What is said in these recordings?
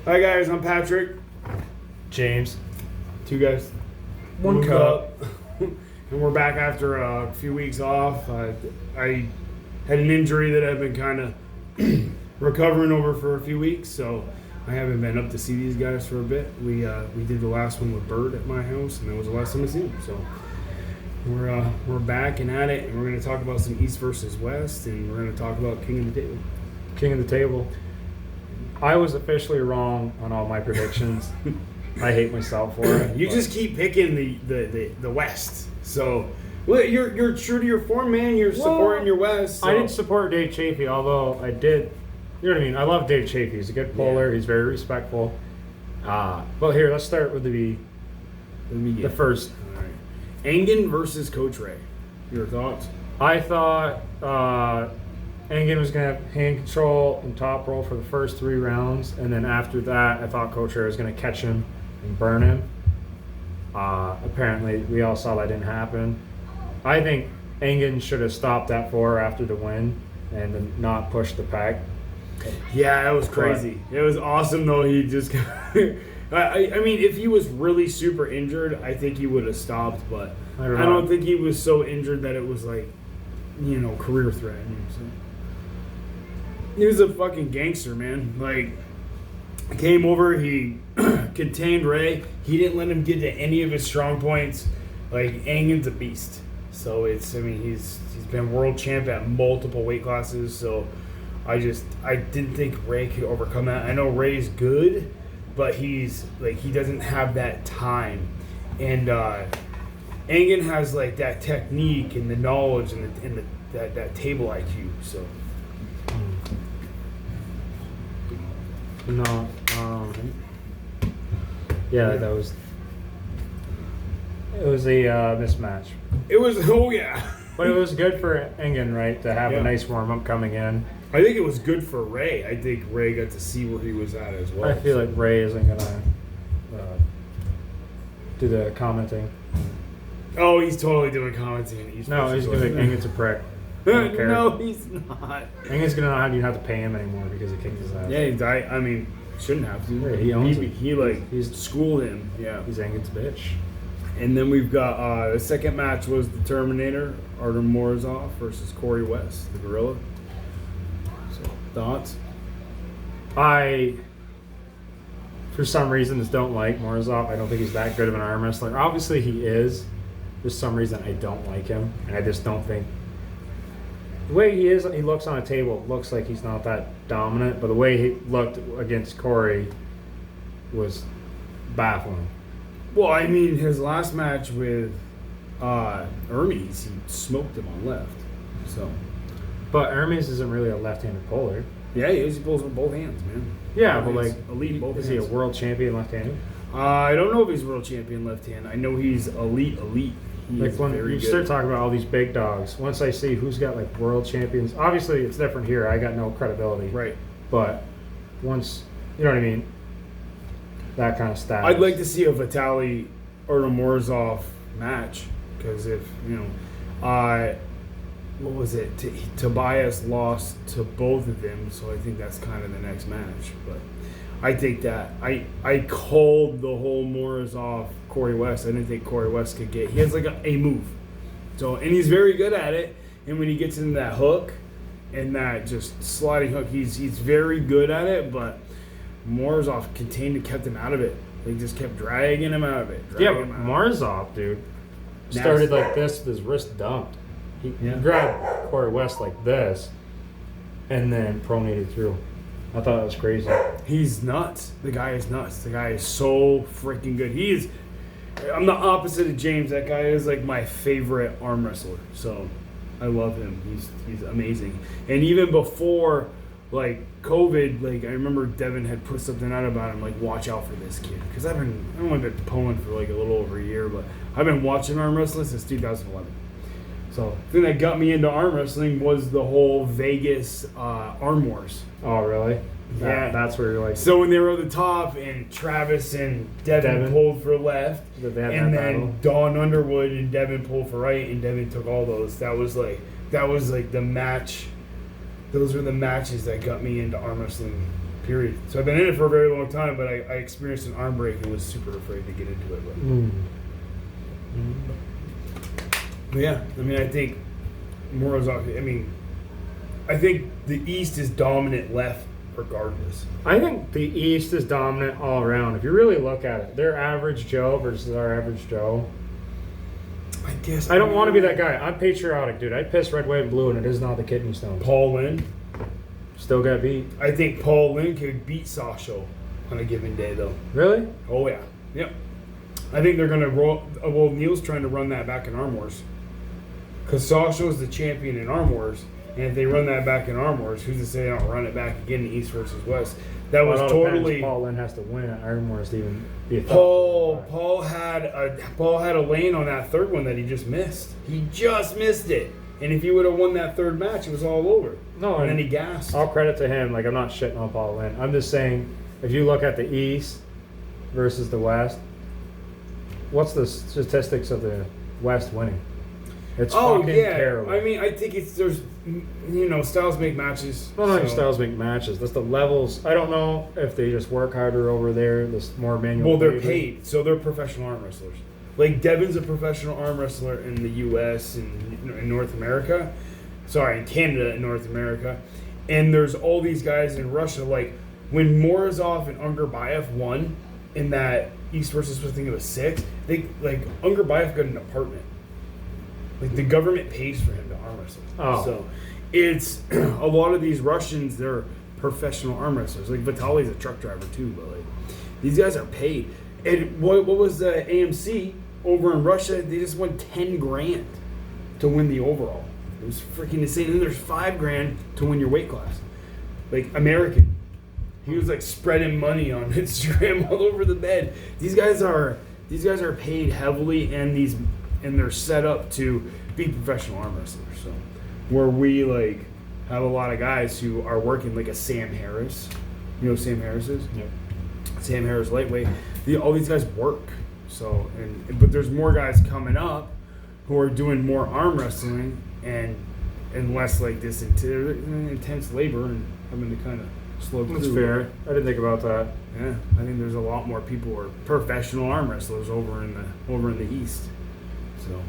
Hi guys, I'm Patrick. James. Two guys. One Moved cup. up. And we're back after a few weeks off. I had an injury that I've been kind of recovering over for a few weeks, so I haven't been up to see these guys for a bit. We did the last one with Bird at my house, and that was the last time I seen him. So we're back and at it, and we're going to talk about some East versus West, and we're going to talk about King of the Table. King of the table. I was officially wrong on all my predictions. I hate myself for it. You just keep picking the West. So well, you're true to your form, man. You're supporting your West. So. I didn't support Dave Chafee, although I did. You know what I mean? I love Dave Chafee. He's a good puller. Yeah. He's very respectful. But here, let's start with the first. All right. Engen versus Coach Ray. Your thoughts? I thought Engen was going to have hand control and top roll for the first 3 rounds. And then after that, I thought Coach Ray was going to catch him and burn him. Apparently, we all saw that didn't happen. I think Engen should have stopped that 4 after the win and then not push the peg. Yeah, it was crazy. It was awesome, though. He just I mean, if he was really super injured, I think he would have stopped. But I don't think he was so injured that it was like, career threatening. So. He was a fucking gangster, man. Like, came over, he contained Ray. He didn't let him get to any of his strong points. Like, Engen's a beast. So he's been world champ at multiple weight classes. So I didn't think Ray could overcome that. I know Ray's good, but he doesn't have that time. And Engen has like that technique and the knowledge and that table IQ. So. No. Yeah, it was a mismatch. It was, oh yeah. But it was good for Engen, right, to have a nice warm-up coming in. I think it was good for Ray. I think Ray got to see where he was at as well. I feel like Ray isn't going to do the commenting. Oh, he's totally doing commenting. He's going to be like, Engen's a prick. No, he's not. Engen's going to know how you have to pay him anymore because he kicked his ass. Yeah, I mean, shouldn't have to. Yeah, he owns it. He's schooled him. Yeah. He's Engen's bitch. And then we've got the second match was the Terminator, Artem Morozov versus Corey West, the Gorilla. So, thoughts? I, for some reasons, don't like Morozov. I don't think he's that good of an arm wrestler. Obviously, he is. For some reason, I don't like him. And I just don't think... The way he looks on a table, looks like he's not that dominant. But the way he looked against Corey was baffling. Well, I mean, his last match with Hermes, he smoked him on left. So, but Hermes isn't really a left-handed puller. Yeah, he is. He pulls with both hands, man. Yeah, but like elite both is hands. He a world champion left-handed? I don't know if he's world champion left-hand. I know he's elite. He like when you start talking about all these big dogs, once I see who's got like world champions, obviously it's different here. I got no credibility. Right. But once, you know what I mean? That kind of status. I'd like to see a Vitaly Artem Morozov match because if what was it? Tobias lost to both of them, so I think that's kind of the next match. But I think that I called the whole Morozov Corey West. I didn't think Corey West could get. He has like a move, so and he's very good at it. And when he gets into that hook and that just sliding hook, he's very good at it, but. Morozov contained and kept him out of it. They just kept dragging him out of it. Yeah, but Morozov, dude, started like this with his wrist dumped. He grabbed Corey West like this and then pronated through. I thought that was crazy. He's nuts. The guy is nuts. The guy is so freaking good. I'm the opposite of James. That guy is like my favorite arm wrestler. So I love him. He's amazing. And even before like COVID, like I remember Devin had put something out about him, like watch out for this kid, because I've only been pulling for like a little over a year, but I've been watching arm wrestling since 2011. So the thing that got me into arm wrestling was the whole Vegas Arm Wars. Oh really? Yeah, that's where you're like. So when they were at the top and Travis and Devin pulled for left, and then battle. Dawn Underwood and Devin pulled for right, and Devin took all those. That was like the match those were the matches that got me into arm wrestling. Period. So I've been in it for a very long time, but I experienced an arm break and was super afraid to get into it. But yeah, I mean, I think Morozov. I mean, I think the East is dominant left regardless. I think the East is dominant all around. If you really look at it, their average Joe versus our average Joe. I guess I don't want to be that guy. I'm patriotic, dude. I piss red, white, and blue, and it is not the kidney stones. Paul Lynn. Still got beat. I think Paul Lynn could beat Sasha on a given day, though. Really? Oh, yeah. Yep. I think they're going to roll. Well, Neil's trying to run that back in Arm Wars. Because Sasha was the champion in Arm Wars. And if they run that back in Arm Wars, who's to say they don't run it back again in East versus West? That was totally. Paul Lynn has to win at Iron Wars to even be a Paul had a lane on that third one that he just missed. He just missed it. And if he would have won that third match, it was all over. No, and then he gassed. All credit to him. Like, I'm not shitting on Paul Lynn. I'm just saying, if you look at the East versus the West, what's the statistics of the West winning? It's fucking terrible. I mean, I think there's styles make matches. Well, not even styles make matches. That's the levels. I don't know if they just work harder over there. There's more manual. Well, they're paid, so they're professional arm wrestlers. Like, Devin's a professional arm wrestler in the U.S. and in North America. Sorry, in Canada and North America. And there's all these guys in Russia. Like, when Morozov and Ungarbayev won in that East versus West, I think it was 6, Ungarbayev got an apartment. Like, the government pays for him to arm wrestle. Oh. So, it's a lot of these Russians, they're professional arm wrestlers. Like, Vitaly's a truck driver, too. But, like, these guys are paid. And what was the AMC over in Russia? They just won $10,000 to win the overall. It was freaking insane. And then there's $5,000 to win your weight class. Like, American. He was like spreading money on Instagram all over the bed. These guys are paid heavily, and they're set up to be professional arm wrestlers. So where we like have a lot of guys who are working, like a Sam Harris. You know who Sam Harris is? Yep. Sam Harris lightweight. All these guys work. So but there's more guys coming up who are doing more arm wrestling and less like this intense labor and having to kind of slow through. That's fair. I didn't think about that. Yeah, I think there's a lot more people who are professional arm wrestlers over in the East. So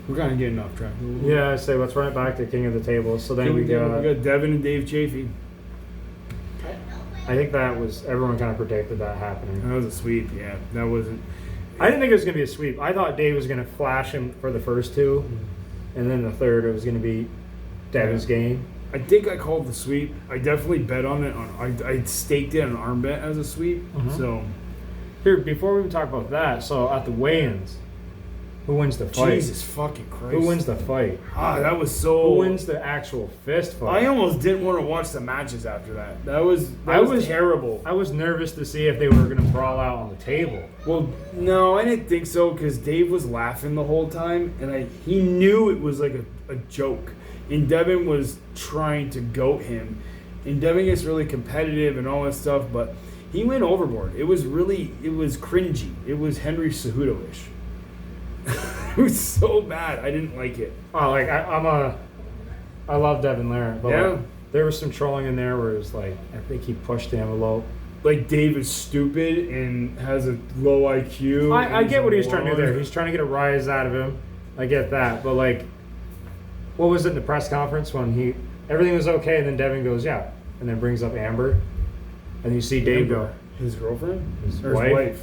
we're kind of getting off track. Yeah, I say let's run it back to King of the Table. So then we got Devin and Dave Chafee. I think that was everyone kind of predicted that happening. That was a sweep. Yeah, that wasn't. I didn't think it was going to be a sweep. I thought Dave was going to flash him for the first two, and then the third it was going to be Devin's game. I think I called the sweep. I definitely bet on it. I staked it on an arm bet as a sweep. Mm-hmm. So here, before we even talk about that, so at the weigh-ins, who wins the fight? Jesus fucking Christ! Who wins the fight? That was so. Who wins the actual fist fight? I almost didn't want to watch the matches after that. That was terrible. I was nervous to see if they were going to brawl out on the table. Well, no, I didn't think so because Dave was laughing the whole time, and he knew it was like a joke. And Devin was trying to goat him, and Devin gets really competitive and all that stuff, but he went overboard. It was cringy. It was Henry Cejudo-ish. It was so bad. I didn't like it. Oh, like I love Devin Larratt, but yeah. Like, there was some trolling in there where it was like I think he pushed the envelope. Like Dave is stupid and has a low IQ. I get what he was trying to do there. He's trying to get a rise out of him. I get that, but like, what was it in the press conference when everything was okay, and then Devin goes yeah, and then brings up Amber, and you see Dave go his girlfriend, his wife.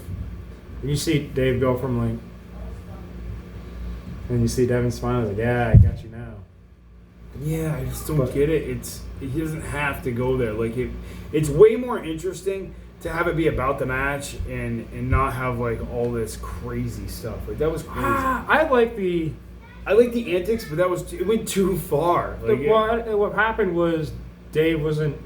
And you see Dave go from like. And you see Devin smiling like, yeah, I got you now. Yeah, I just don't get it. He doesn't have to go there. Like it's way more interesting to have it be about the match and not have like all this crazy stuff. Like that was crazy. I like the antics, but it went too far. Like, what happened was Dave wasn't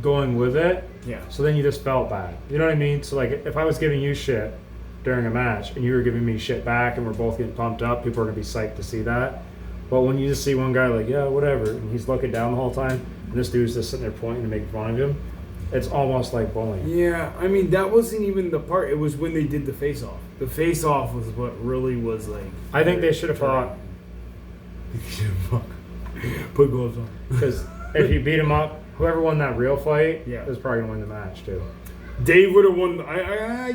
going with it. Yeah. So then you just felt bad. You know what I mean? So like if I was giving you shit during a match and you were giving me shit back and we're both getting pumped up, people are going to be psyched to see that. But when you just see one guy like, yeah, whatever, and he's looking down the whole time, and this dude's just sitting there pointing and making fun of him, it's almost like bullying. Yeah, I mean, that wasn't even the part. It was when they did the face-off. The face-off was what really was like... I think they should have fought. Put gloves on. Because if you beat him up, whoever won that real fight Yeah. is probably gonna win the match too. Dave would have won.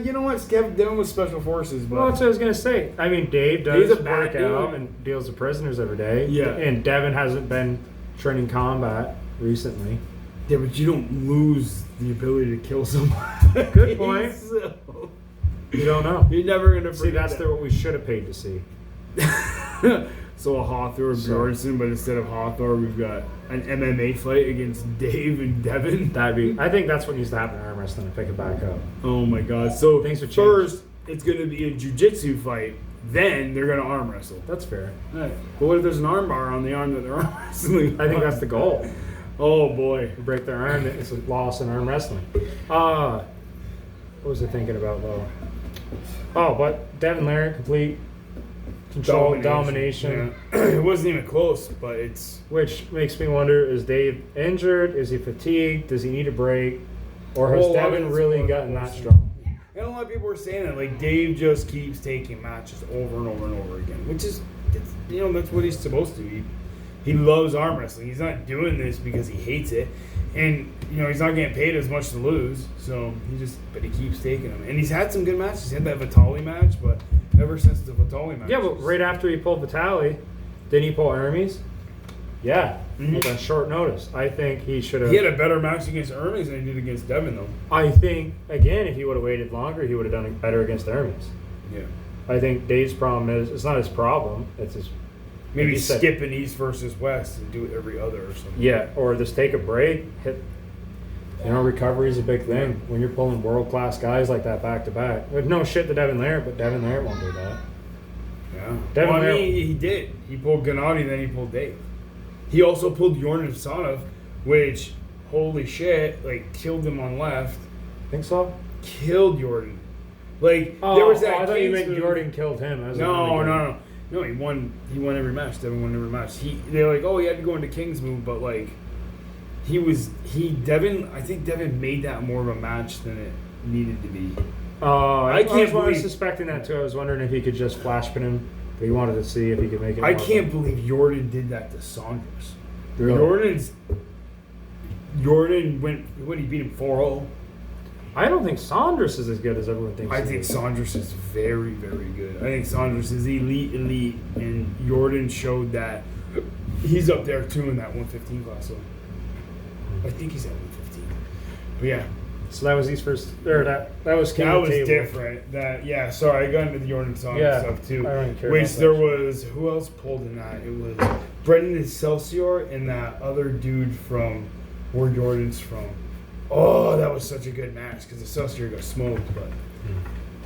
You know what? Devin was special forces, but Well, that's what I was gonna say. I mean, Dave Dave's does a bad work out dude. and deals with prisoners every day. Yeah. And Devin hasn't been training combat recently. yeah, but you don't lose the ability to kill someone. Good point. So, You don't know. you're never gonna See, forget that's what we should have paid to see. that. So a Hawthorne Bjornsson, but instead of Hawthorne, we've got an MMA fight against Dave and Devin. I think that's what needs to happen in arm wrestling to pick it back up. Oh my god! So Things have changed. first, it's gonna be a jiu-jitsu fight. Then they're gonna arm wrestle. That's fair. Right. But what if there's an arm bar on the arm that they're arm wrestling? I think that's the goal. Oh boy. You break their arm, it's a loss in arm wrestling. What was I thinking about though? Oh, but Devin Larry, complete control, domination. Yeah. It wasn't even close, but it's. Which makes me wonder, is Dave injured? Is he fatigued? Does he need a break? Or has Well, a lot of Devin it's really one gotten that person. strong? And a lot of people were saying that, like, Dave just keeps taking matches over and over and over again, which is, that's what he's supposed to. He loves arm wrestling. He's not doing this because he hates it. And, he's not getting paid as much to lose, so but he keeps taking them. And he's had some good matches. He had that Vitali match, but ever since the Vitali match. Yeah, but right after he pulled Vitali, didn't he pull Hermes? Yeah, like on short notice. I think he should have. He had a better match against Hermes than he did against Devin, though. I think, again, if he would have waited longer, he would have done it better against Hermes. Yeah. I think Dave's problem is, it's not his problem, it's his. Maybe he said- skip an East versus West and do it every other or something. Yeah, or just take a break, hit. Recovery is a big thing when you're pulling world-class guys like that back to back. With no shit to Devin Lair, but Devin Lair won't do that. Yeah. Devin Well, I Lair- mean, he did. He pulled Gennady, then he pulled Dave. He also pulled Jordan Sanov, which, holy shit, killed him on left. Think so? Killed Jordan. There Oh, was that. I thought you Kings meant move- Jordan killed him. That was No, really good. no, no. No, he won. He won every match. Devin won every match. They're like, oh, he had to go into King's move, but Devin. I think Devin made that more of a match than it needed to be. I can't was believe- suspecting that too. I was wondering if he could just flash pin him. But he wanted to see if he could make it. I more can't fun. believe Jordan did that to Saunders. Really? Jordan went. When he beat him 4-0. I don't think Saunders is as good as everyone thinks. I he think is. Saunders is very, very good. I think Saunders is elite, and Jordan showed that he's up there too in that 115 class. So I think he's at 115. But yeah, So that was his first. Or that was King that of was the Table. different. Sorry, I got into the Jordan Saunders Yeah, stuff too. I don't even care Which about there that was who else pulled in that? It was Brendan Excelsior and that other dude from where Jordan's from. Oh, that was such a good match because Excelsior got smoked, but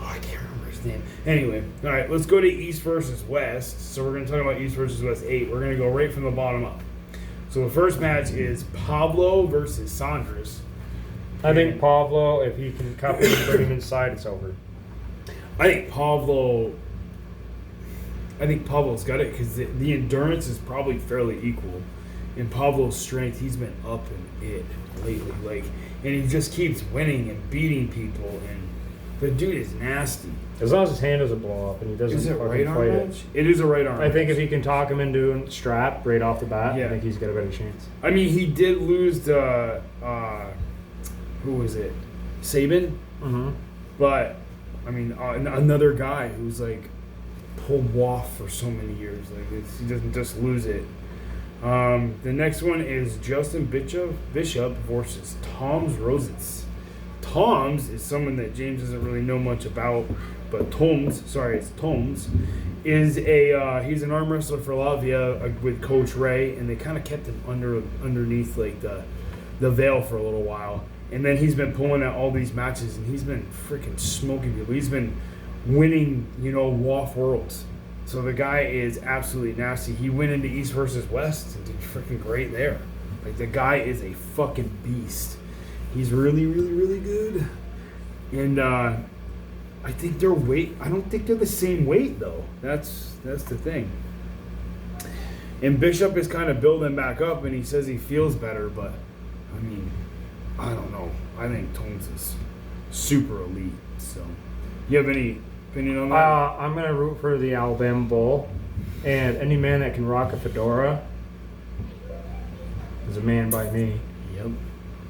I can't remember his name. Anyway, all right, let's go to East versus West. So we're going to talk about East versus West 8. We're going to go right from the bottom up. So the first match is Pablo versus Saunders. I think Pablo, if he can cup him and bring him inside, it's over. I think Pablo's got it because the endurance is probably fairly equal. And Pablo's strength, he's been up in it lately. And he just keeps winning and beating people. And the dude is nasty. As long as his hand doesn't blow up and he doesn't Is it fucking right arm fight it. match? It is a right arm I think match. if he can talk him into a strap right off the bat, Yeah. I think he's got a better chance. I mean, he did lose to, who was it? Saban? Mm-hmm. But, I mean, another guy who's pulled WAF for so many years. He doesn't just lose it. The next one is Justin Bishop versus Toms Rositz. Toms is someone that James doesn't really know much about, but Toms is he's an arm wrestler for Lavia with Coach Ray, and they kind of kept him underneath the veil for a little while. And then he's been pulling out all these matches, and he's been freaking smoking people. He's been winning, WAF Worlds. So the guy is absolutely nasty. He went into East versus West and did freaking great there. The guy is a fucking beast. He's really, really, really good. And I think their weight, I don't think they're the same weight, though. That's the thing. And Bishop is kind of building back up, and he says he feels better, but, I mean, I don't know. I think Tomes is super elite. So, you have any opinion on that? I'm going to root for the Alabama Bowl, and any man that can rock a fedora, is a man by me. Yep.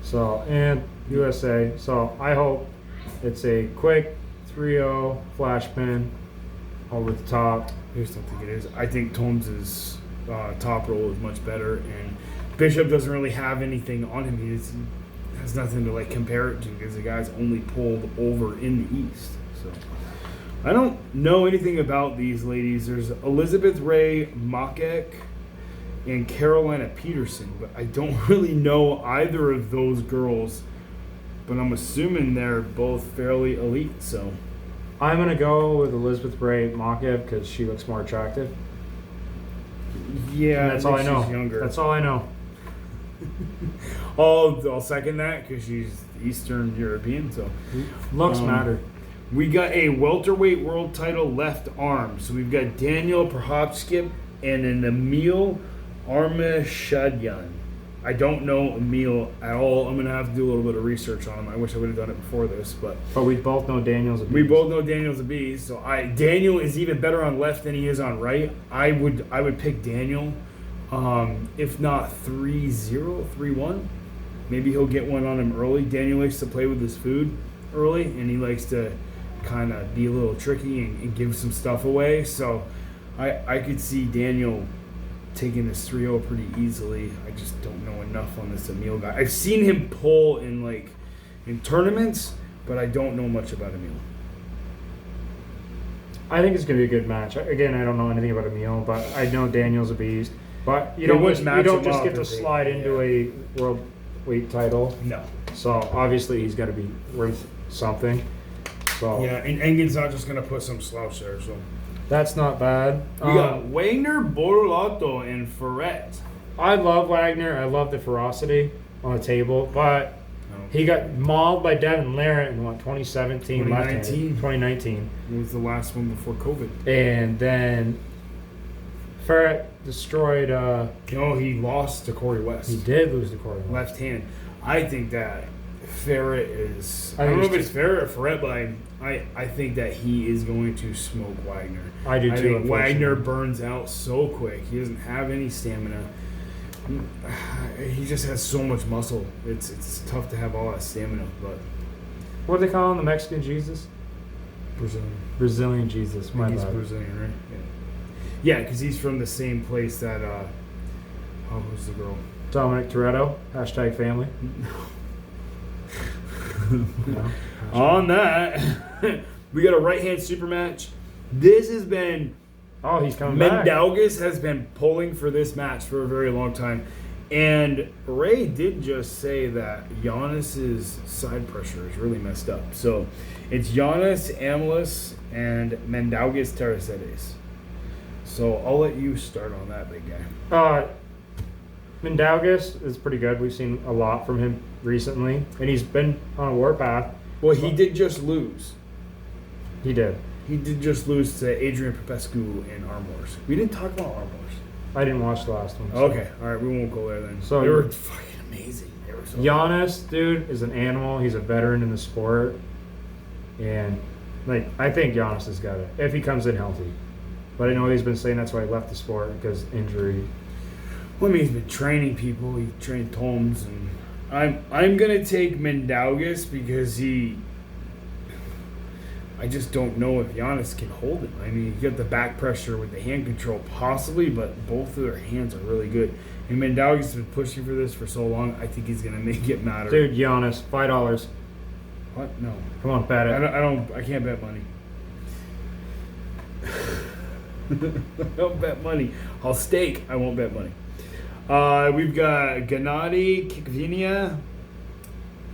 So, and USA. So I hope it's a quick 3-0 flash pin over the top. I just don't think it is. I think Tom's top roll is much better, and Bishop doesn't really have anything on him. He has nothing to like compare it to because the guy's only pulled over in the East. So I don't know anything about these ladies. There's Elizabeth Ray Makek and Carolina Peterson, but I don't really know either of those girls. But I'm assuming they're both fairly elite. So I'm gonna go with Elizabeth Ray Makev because she looks more attractive. yeah, And that's all I know. she's younger. That's all I know. I'll second that because she's Eastern European. So Looks matter. we got a welterweight world title left arm. So we've got Daniel Prohopskip and an Emil Armashadyan. I don't know Emil at all. I'm gonna have to do a little bit of research on him. I wish I would have done it before this, but We both know Daniel's a beast. we both know Daniel's a beast. So Daniel is even better on left than he is on right. I would pick Daniel. If not 3-0, 3-1. Maybe he'll get one on him early. Daniel likes to play with his food early, and he likes to kind of be a little tricky and give some stuff away. So I could see Daniel taking this 3-0 pretty easily. I just don't know enough on this Emil guy. I've seen him pull in tournaments, but I don't know much about Emil. I think it's gonna be a good match. Again, I don't know anything about Emil, but I know Daniel's a beast. But you They don't wouldn't match him just up get to if they- slide into a world weight title. No. So obviously he's got to be worth something. So Yeah, and Engen's not just going to put some slouch there, so. that's not bad. We got Wagner, Borlato, and Ferret. I love Wagner. I love the ferocity on the table, but he got mauled by Devin Larratt in 2017, 2019. 2019, It was the last one before COVID. and then Ferret destroyed. He lost to Corey West. He did lose to Corey. Left hand. I think that Ferret is. I I don't know think if it's Ferret or Ferret, but I think that he is going to smoke Wagner. I do too, I think unfortunately. Wagner burns out so quick. He doesn't have any stamina. He just has so much muscle. It's tough to have all that stamina, but What do they call him? The Mexican Jesus? Brazilian. Brazilian Jesus. My He's bad. Brazilian, right? Yeah, because he's from the same place that. Who's the girl? Dominic Toretto. # family. No. On that, we got a right hand super match. This has been. Oh, he's coming back. Mendaugas has been pulling for this match for a very long time. And Ray did just say that Giannis's side pressure is really messed up. So it's Giannis, Amelis, and Mendaugas Taracedes. So I'll let you start on that, big guy. Mendaugas is pretty good. We've seen a lot from him recently, and he's been on a warpath. Well, he did just lose. He did. He did just lose to Adrian Popescu in Arm Wars. We didn't talk about Arm Wars. I didn't watch the last one. so- Okay, all right, we won't go there then. So they were fucking amazing. They were so Giannis, dude, is an animal. He's a veteran in the sport, and I think Giannis has got it if he comes in healthy. But I know he's been saying that's why he left the sport because injury. Well, I mean, he's been training people. He trained Tomes, and I'm gonna take Mendaugas because I just don't know if Giannis can hold him. I mean, you get the back pressure with the hand control, possibly, but both of their hands are really good. And Mendaugas has been pushing for this for so long. I think he's gonna make it matter. Dude, Giannis, $5. What? No, Come on, bet it. I can't bet money. I don't bet money. I'll stake. I won't bet money. We've got Gennady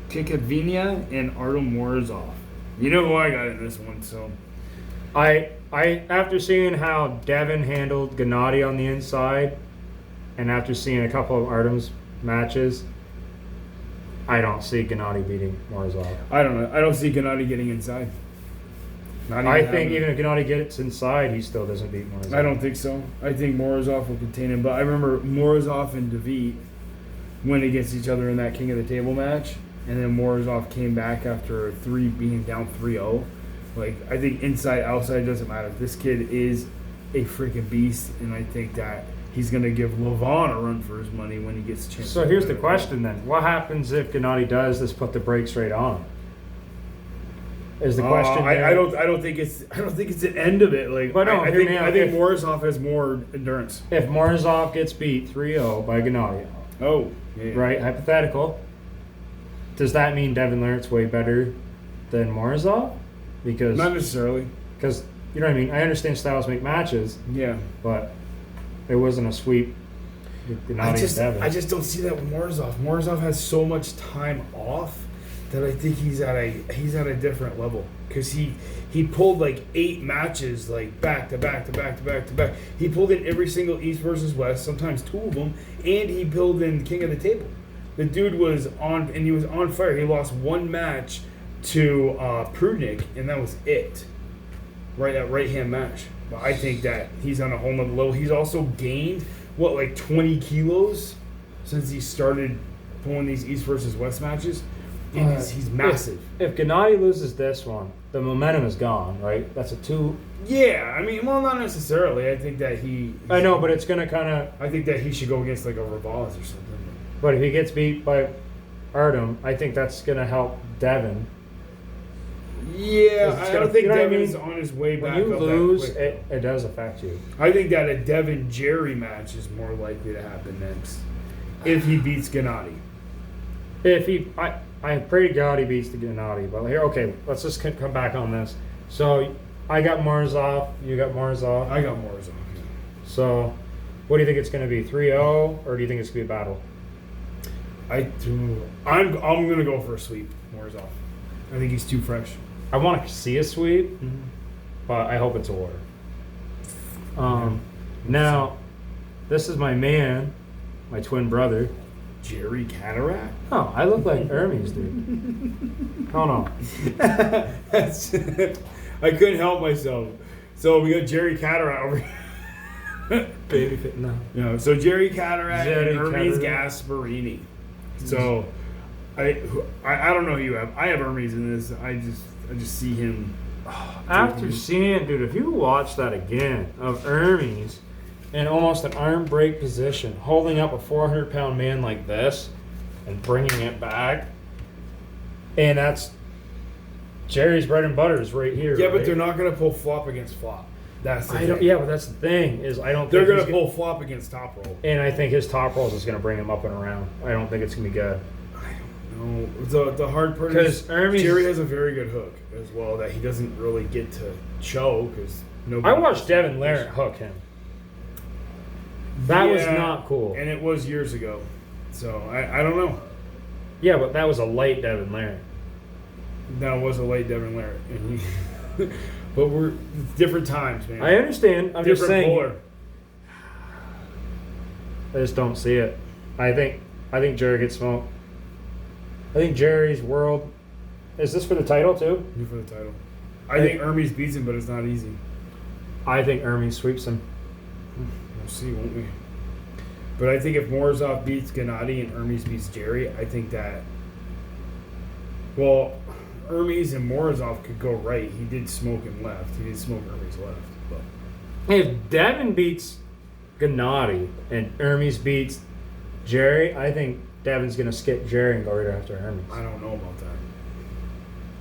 Kikvinia and Artem Morozov. You know who I got in this one, so. I after seeing how Devin handled Gennady on the inside, and after seeing a couple of Artem's matches, I don't see Gennady beating Morozov. I don't know. I don't see Gennady getting inside. I think even if Gennady gets inside, he still doesn't beat Morozov. I don't think so. I think Morozov will contain him. But I remember Morozov and David went against each other in that King of the Table match. And then Morozov came back after being down 3-0. Like, I think inside, outside doesn't matter. This kid is a freaking beast. And I think that he's going to give Levon a run for his money when he gets a chance. So here's the question then: what happens if Gennady does this? Put the brakes right on him? Is the question? I don't think it's the end of it. Like, but no, I think Morozov has more endurance. If Morozov gets beat 3-0 by Gennady, right? Hypothetical. Does that mean Devin Larratt's way better than Morozov? Because not necessarily. Because you know what I mean. I understand styles make matches. Yeah, but it wasn't a sweep. I just don't see that with Morozov. Morozov has so much time off that I think he's at a different level, because he pulled like 8 matches like back to back to back to back to back. He pulled in every single East versus West, sometimes 2 of them, and he pulled in King of the Table. The dude was on, and he was on fire. He lost 1 match to Prudnik, and that was it. Right, that right-hand match. But I think that he's on a whole nother level. He's also gained, like 20 kilos since he started pulling these East versus West matches. And he's massive. If Gennady loses this one, the momentum is gone, right? That's a 2. Yeah, I mean, well, not necessarily. I think that I know, but it's going to kind of... I think that he should go against like a Rivales or something. But if he gets beat by Artem, I think that's going to help Devin. Yeah, I don't think Devin's on his way back. When you lose, it does affect you. I think that a Devin-Jerry match is more likely to happen next if he beats Gennady. I pray to God he beats the Gennady, but here, okay, let's just come back on this. So I got Morozov, you got Morozov. I got Morozov. Yeah. So what do you think it's going to be, 3-0, or do you think it's going to be a battle? I'm going to go for a sweep, Morozov. I think he's too fresh. I want to see a sweep, but I hope it's a order. Now, this is my man, my twin brother. Jerry Cataract? Oh, I look like Hermes, dude. Hold on. I couldn't help myself. So we got Jerry Cataract over here. Baby fit, no. No, so Jerry Cataract and Hermes Gasparini. So I don't know who you have. I have Hermes in this. I just see him. After seeing, dude, if you watch that again of Hermes in almost an arm break position, holding up a 400-pound man like this and bringing it back, and that's Jerry's bread and butter is right here. Yeah, right? but they're not going to pull flop against flop. That's the thing. Yeah, but that's the thing is I don't. They're going to pull flop against top roll, and I think his top rolls is going to bring him up and around. I don't think it's going to be good. No, the hard part is Jerry has a very good hook as well that he doesn't really get to show because nobody. I watched Devin Larratt hook him. That was not cool, and it was years ago, so I don't know. Yeah, but that was a light Devin Larratt. That was a late Devin Larratt, and but we're different times, man. I understand. I'm just saying. Polar. I just don't see it. I think Jerry gets smoked. I think Jerry's world. Is this for the title too? For the title. I think Hermes beats him, but it's not easy. I think Hermes sweeps him. We'll see, won't we? But I think if Morozov beats Gennady and Hermes beats Jerry, I think that. Well, Hermes and Morozov could go right. He did smoke him left. He did smoke Hermes left. But if Devin beats Gennady and Hermes beats Jerry, I think Devin's going to skip Jerry and go right after Hermes. I don't know about that.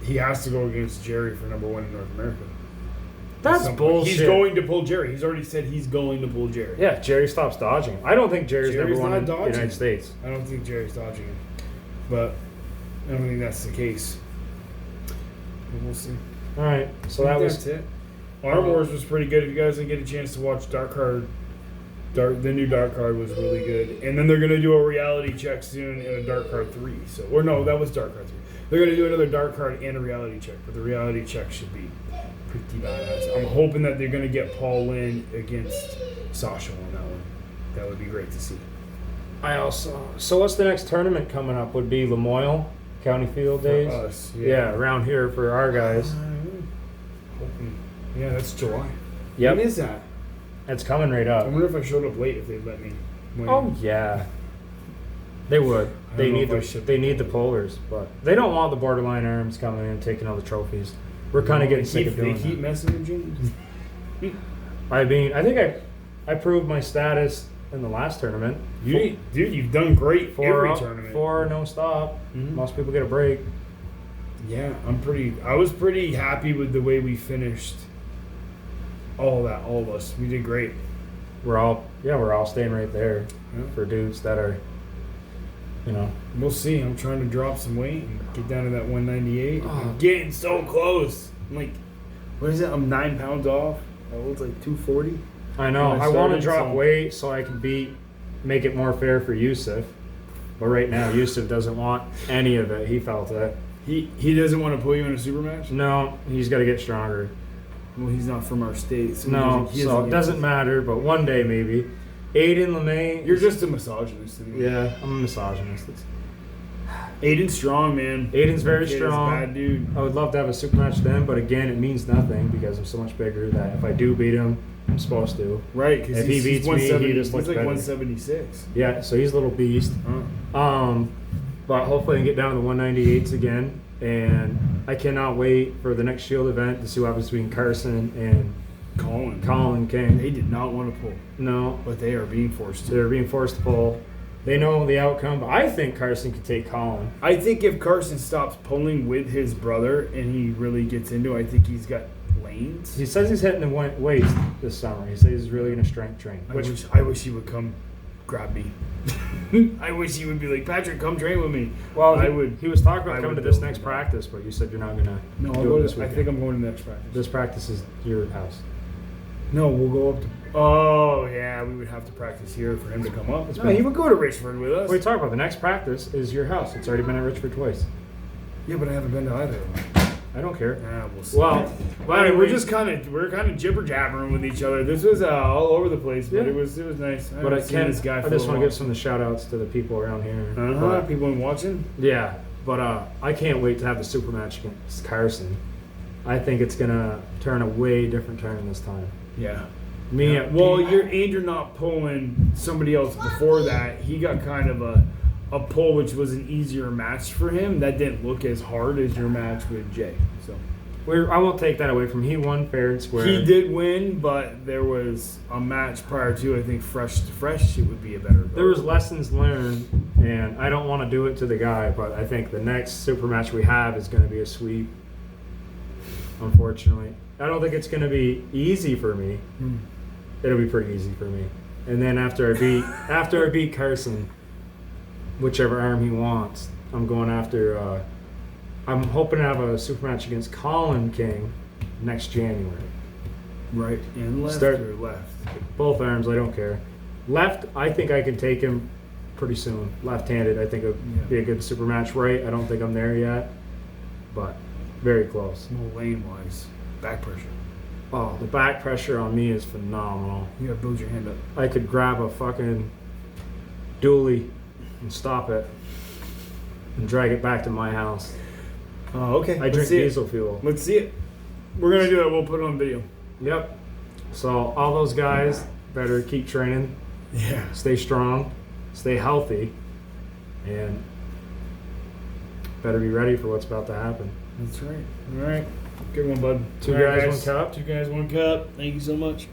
He has to go against Jerry for number 1 in North America. That's bullshit. He's going to pull Jerry. He's already said he's going to pull Jerry. Yeah, Jerry stops dodging. I don't think Jerry's number 1 in the United States. I don't think Jerry's dodging him. But I don't think that's the case. But we'll see. All right. So that's it. Arm Wars was pretty good. If you guys didn't get a chance to watch Dark Card, the new Dark Card was really good. And then they're going to do a reality check soon in a Dark Card 3. That was Dark Card 3. They're going to do another Dark Card and a reality check. But the reality check should be pretty badass. I'm hoping that they're going to get Paul Lynn against Sasha on that one. That would be great to see. So what's the next tournament coming up? Would be Lamoille County Field Days? For us, yeah, around here for our guys. Yeah, that's July. Yep. When is that? It's coming right up. I wonder if I showed up late if they'd let me win. Oh yeah, they would. They need the pullers, but they don't want the borderline arms coming in and taking all the trophies. We're kind of getting sick of doing that. They keep messing with James. I mean, I think I proved my status in the last tournament. Dude, you've done great every tournament. 4 no stop. Mhm. Most people get a break. Yeah, I was pretty happy with the way we finished. All of us. We did great. We're all staying right there Yeah. for dudes that are, you know. We'll see. I'm trying to drop some weight and get down to that 198. Oh. I'm getting so close. I'm like, what is it? I'm 9 pounds off. I was like 240. I know. When I I want to started, drop so- weight so I can make it more fair for Yusuf. But right now, Yusuf doesn't want any of it. He felt it. He doesn't want to put you in a super match? No, he's got to get stronger. Well, he's not from our state. So No, he so it doesn't matter. But one day maybe. Aiden LeMay. You're just a misogynist. To me. Yeah, I'm a misogynist. Aiden's strong, man. Aiden's very Kid is a strong. bad dude. I would love to have a super match then, but again, it means nothing because I'm so much bigger that if I do beat him, I'm supposed to. Right, because If he beats me, he just looks he's like better. 176. Yeah, so he's a little beast. But hopefully I can get down to the 198s again. And I cannot wait for the next Shield event to see what happens between Carson and Colin King. They did not want to pull, No, but they are being forced to. they're being forced to pull. They know the outcome, but I think Carson could take Colin. I think if Carson stops pulling with his brother and he really gets into it, I think he's got lanes. He says he's hitting the weights this summer. He says he's really going to strength train. I wish he would come grab me. I wish he would be like, Patrick, come train with me. Well, I would. He was talking about I coming to would this build next him. practice, but you said you're not going to No, do it this I weekend. think I'm going to the next practice. This practice is your house. No, we'll go up to. Oh, yeah, we would have to practice here for him to come up. No, he would go to Richford with us. What are you talking about? The next practice is your house. It's already been at Richford twice. Yeah, but I haven't been to either of them. I don't care. Yeah, we'll see. Well, But anyway, we're kind of jibber jabbering with each other. This was all over the place, but Yeah. it was nice. But I haven't seen this guy I for just a want to while. give some of the shout outs to the people around here. But people watching. Yeah, but I can't wait to have the super match against Carson. I think it's gonna turn a way different turn this time. Yeah. Me, Well, you're not pulling somebody else before that. He got kind of a pull, which was an easier match for him. That didn't look as hard as your match with Jay. So I won't take that away from him. He won fair and square. he did win, but there was a match prior to. I think fresh to fresh, it would be a better. There was lessons learned, and I don't want to do it to the guy, but I think the next super match we have is going to be a sweep. Unfortunately, I don't think it's going to be easy for me. It'll be pretty easy for me. And then after I beat Carson, whichever arm he wants, I'm going after. I'm hoping to have a super match against Colin King next January. Right and left Start- or left. Both arms, I don't care. Left, I think I can take him pretty soon. Left-handed, I think it'd be a good super match. Right, I don't think I'm there yet, but very close. More lane wise, back pressure. Oh, the back pressure on me is phenomenal. You gotta build your hand up. I could grab a fucking dually and stop it and drag it back to my house. Oh, okay. I drink diesel fuel. Let's see it. We're gonna do it. We'll put it on video. Yep. So all those guys better keep training, Yeah. stay strong, stay healthy, and better be ready for what's about to happen. That's right. All right. Good one, bud. Two All right, guys, 1 cup. 2 guys, 1 cup. Thank you so much.